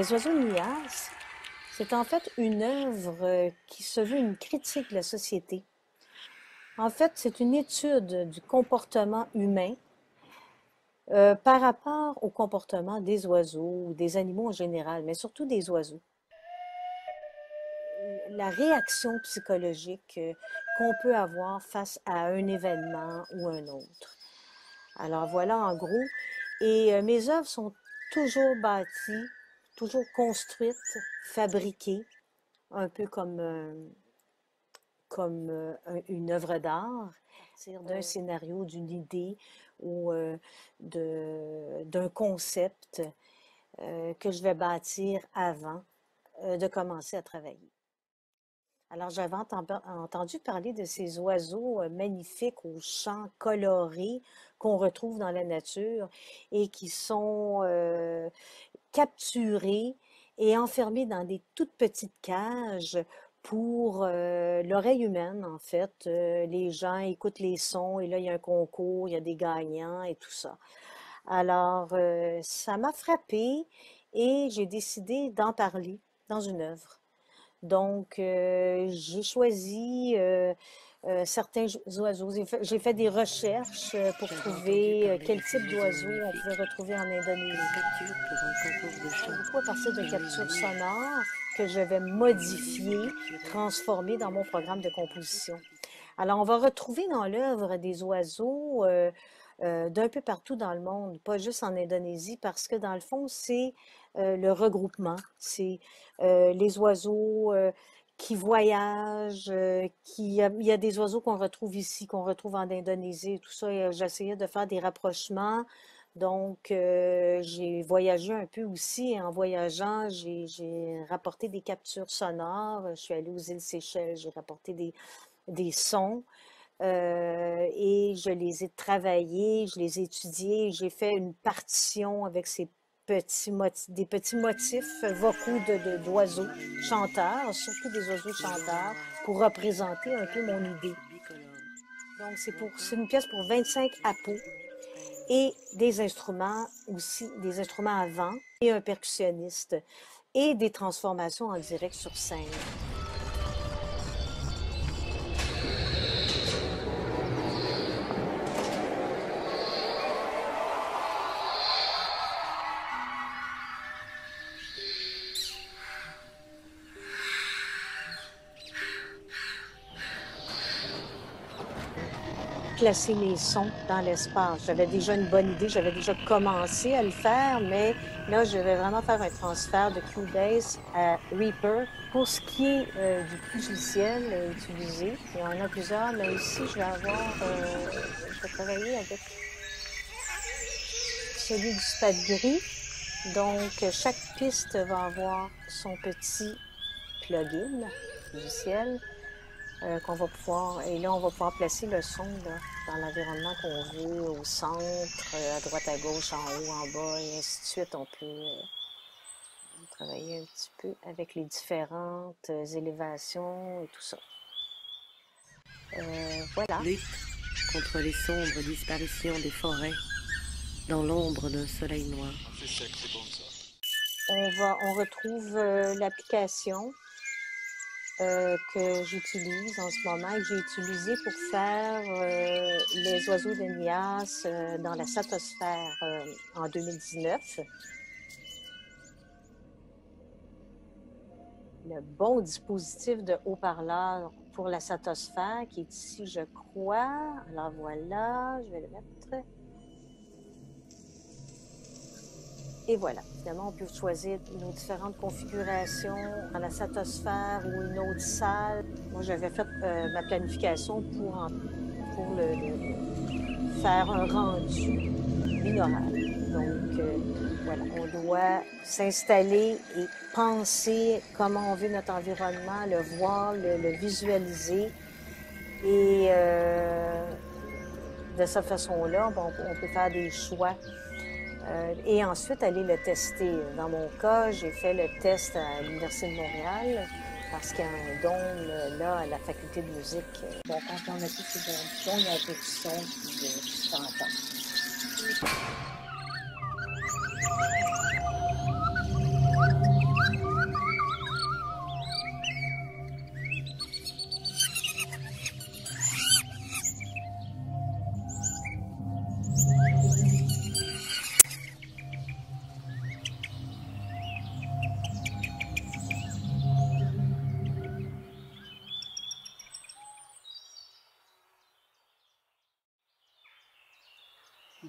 Les oiseaux de Nias, c'est en fait une œuvre qui se veut une critique de la société. En fait, c'est une étude du comportement humain par rapport au comportement des oiseaux ou des animaux en général, mais surtout des oiseaux. La réaction psychologique qu'on peut avoir face à un événement ou un autre. Alors voilà en gros. Et mes œuvres sont toujours bâties, toujours construites, fabriquées, un peu comme une œuvre d'art, à partir d'un scénario, d'une idée ou d'un concept que je vais bâtir avant de commencer à travailler. Alors, j'avais entendu parler de ces oiseaux magnifiques aux chants colorés qu'on retrouve dans la nature et qui sont capturés et enfermés dans des toutes petites cages pour l'oreille humaine, en fait. Les gens écoutent les sons et là, il y a un concours, il y a des gagnants et tout ça. Alors, ça m'a frappée et j'ai décidé d'en parler dans une œuvre. Donc, j'ai choisi certains oiseaux. J'ai fait des recherches pour trouver quel type d'oiseaux on pouvait retrouver en Indonésie. Beaucoup à partir de captures sonores que je vais modifier, transformer dans mon programme de composition. Alors, on va retrouver dans l'œuvre des oiseaux d'un peu partout dans le monde, pas juste en Indonésie, parce que dans le fond, c'est le regroupement. C'est les oiseaux qui voyagent, il y a des oiseaux qu'on retrouve ici, qu'on retrouve en Indonésie, tout ça. J'essayais de faire des rapprochements. Donc, j'ai voyagé un peu aussi. Et en voyageant, j'ai rapporté des captures sonores. Je suis allée aux îles Seychelles, j'ai rapporté des sons. Et je les ai travaillés, je les ai étudiés. J'ai fait une partition avec des petits motifs vocaux d'oiseaux chanteurs, surtout des oiseaux chanteurs, pour représenter un peu mon idée. Donc, c'est une pièce pour 25 apos et des instruments aussi, des instruments à vent et un percussionniste et des transformations en direct sur scène. Placer les sons dans l'espace. J'avais déjà une bonne idée, j'avais déjà commencé à le faire, mais là, je vais vraiment faire un transfert de Cubase à Reaper. Pour ce qui est du logiciel utilisé, il y en a plusieurs, mais ici, je vais travailler avec celui du Stade Gris. Donc, chaque piste va avoir son petit plugin logiciel. Qu'on va pouvoir, et là, on va pouvoir placer le son là, dans l'environnement qu'on veut, au centre, à droite, à gauche, en haut, en bas, et ainsi de suite. On peut travailler un petit peu avec les différentes élévations et tout ça. Voilà. Lutte contre les sombres disparitions des forêts dans l'ombre d'un soleil noir. On retrouve l'application que j'utilise en ce moment et que j'ai utilisée pour faire les oiseaux de Nias dans la satosphère en 2019. Le bon dispositif de haut-parleur pour la satosphère qui est ici, je crois. Alors voilà, je vais le mettre. Et voilà, finalement, on peut choisir nos différentes configurations dans la satosphère ou une autre salle. Moi, j'avais fait ma planification pour faire un rendu binaural. Donc, voilà, on doit s'installer et penser comment on veut notre environnement, le voir, le visualiser. Et de cette façon-là, on peut faire des choix. Et ensuite, aller le tester. Dans mon cas, j'ai fait le test à l'Université de Montréal parce qu'il y a un dôme là à la faculté de musique. Bon, quand on a tous ces dômes, il y a un peu de son qui s'entend.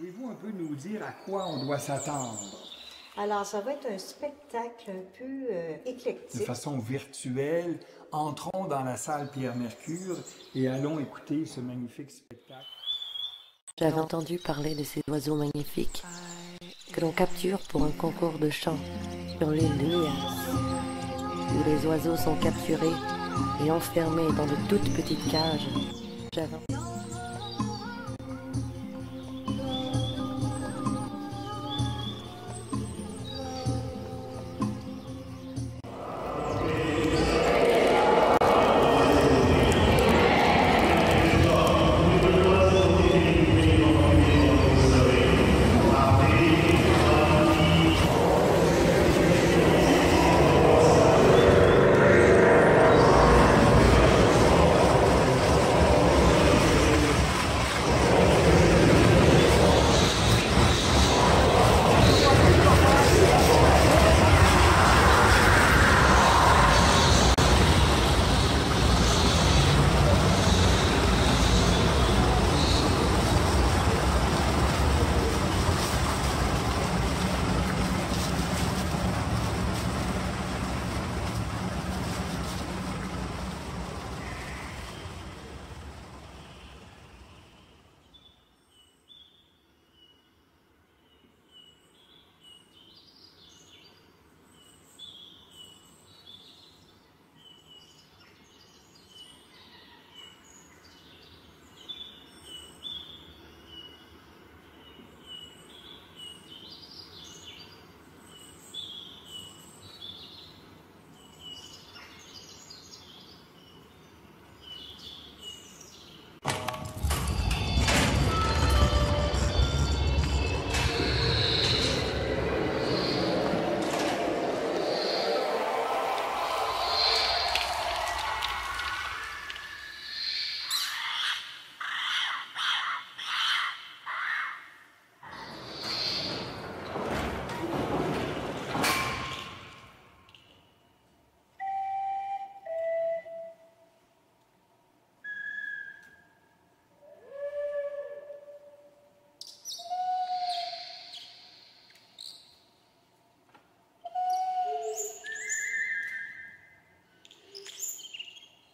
Pouvez-vous un peu nous dire à quoi on doit s'attendre? Alors, ça va être un spectacle un peu De éclectique. façon virtuelle, entrons dans la salle Pierre-Mercure et allons écouter ce magnifique spectacle. J'avais entendu parler de ces oiseaux magnifiques que l'on capture pour un concours de chant sur l'île de Nias, où les oiseaux sont capturés et enfermés dans de toutes petites cages. J'avais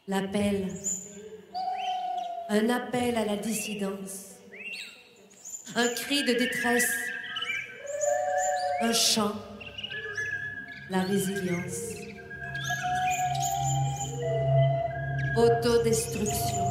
l'appel, un appel à la dissidence, un cri de détresse, un chant, la résilience, autodestruction.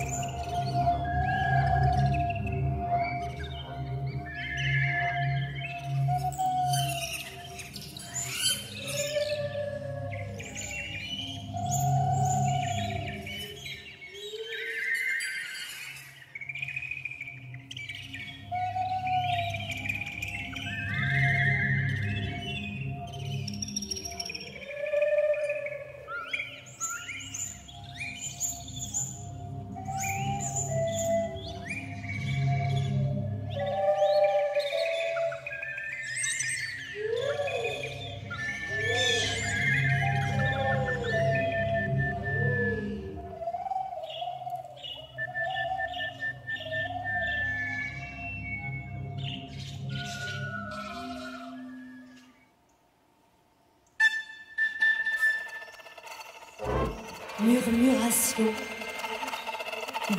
Murmuration,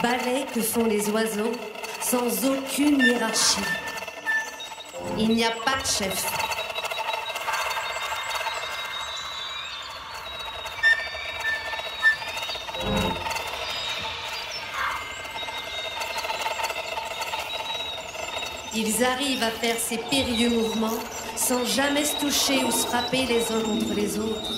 ballet que font les oiseaux sans aucune hiérarchie. Il n'y a pas de chef. Ils arrivent à faire ces périlleux mouvements sans jamais se toucher ou se frapper les uns contre les autres.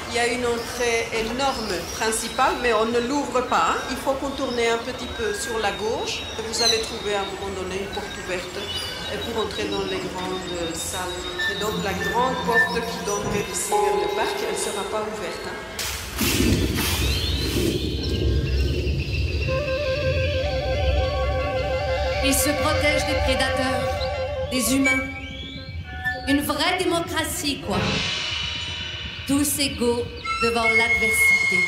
Il y a une entrée énorme principale, mais on ne l'ouvre pas. Il faut contourner un petit peu sur la gauche. Vous allez trouver à un moment donné une porte ouverte pour entrer dans les grandes salles. Et donc la grande porte qui donnerait ici vers le parc, elle ne sera pas ouverte. Ils se protègent des prédateurs, des humains. Une vraie démocratie, quoi. Tous égaux devant l'adversité.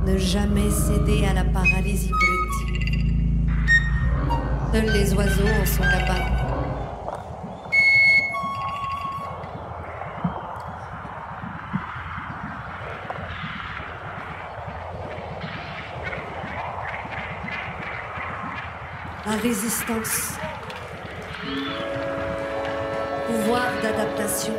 Ne jamais céder à la paralysie politique. Seuls les oiseaux en sont capables. La résistance. Pouvoir d'adaptation.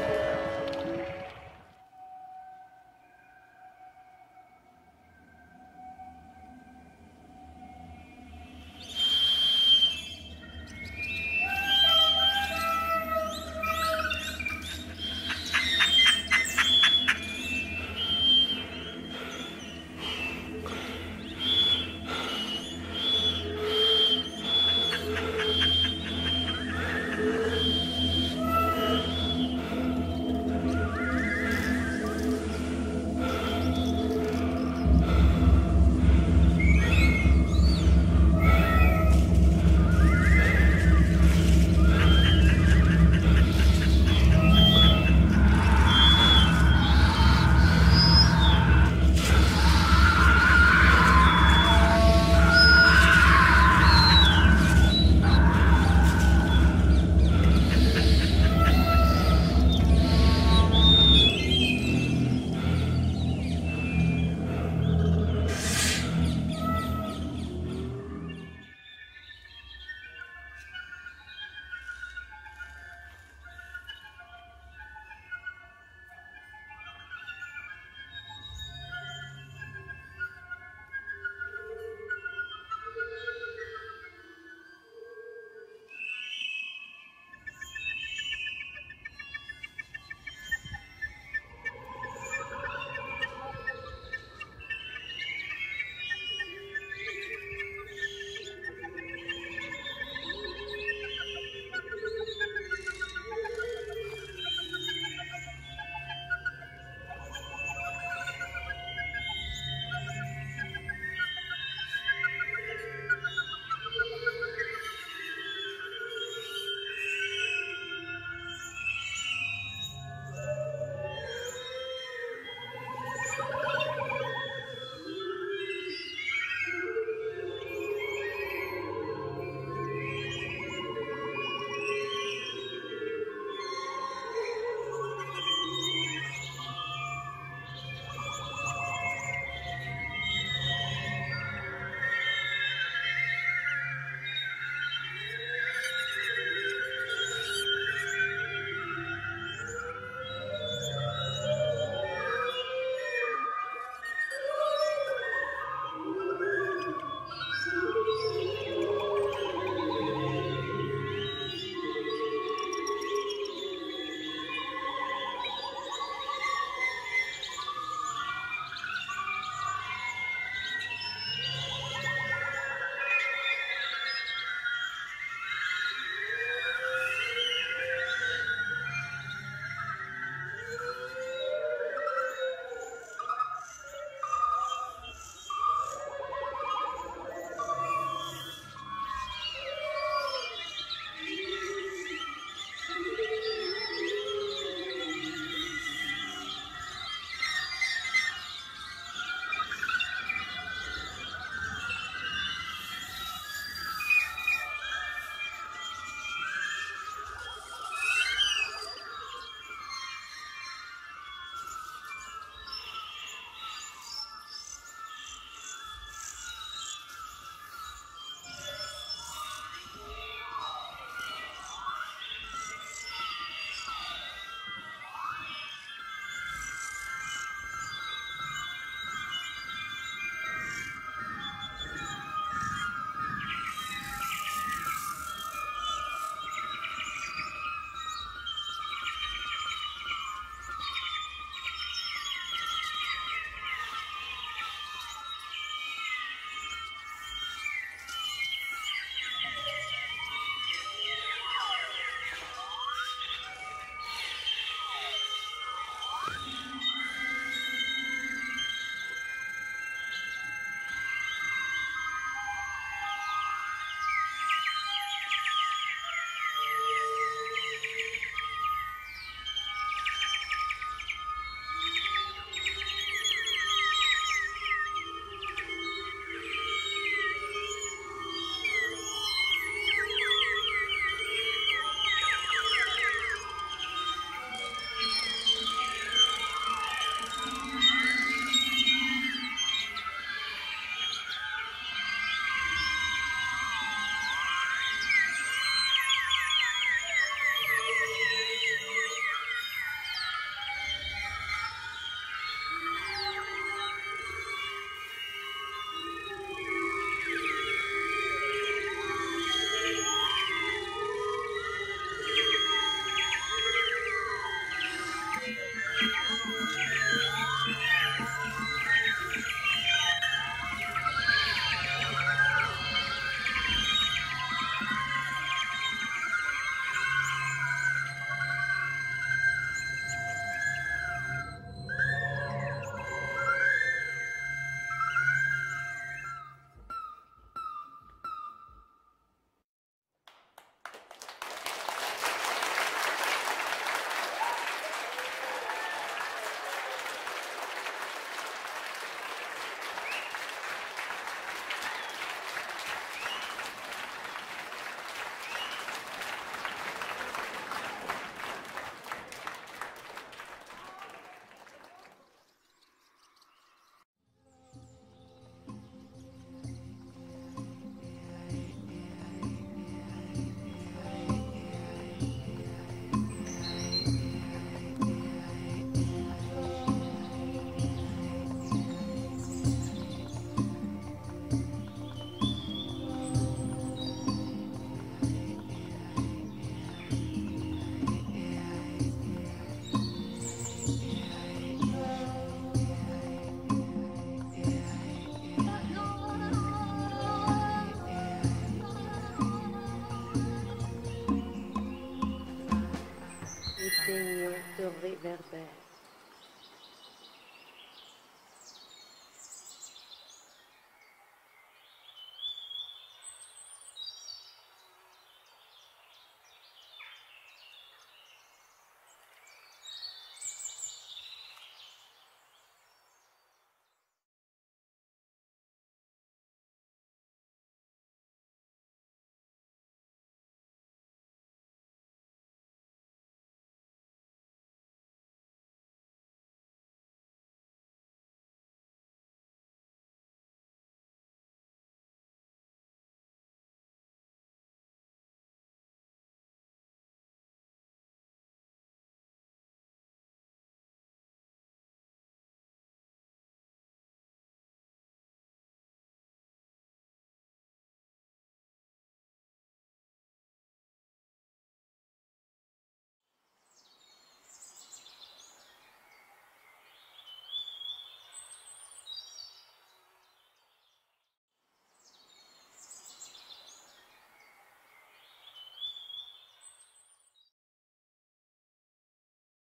réverbère.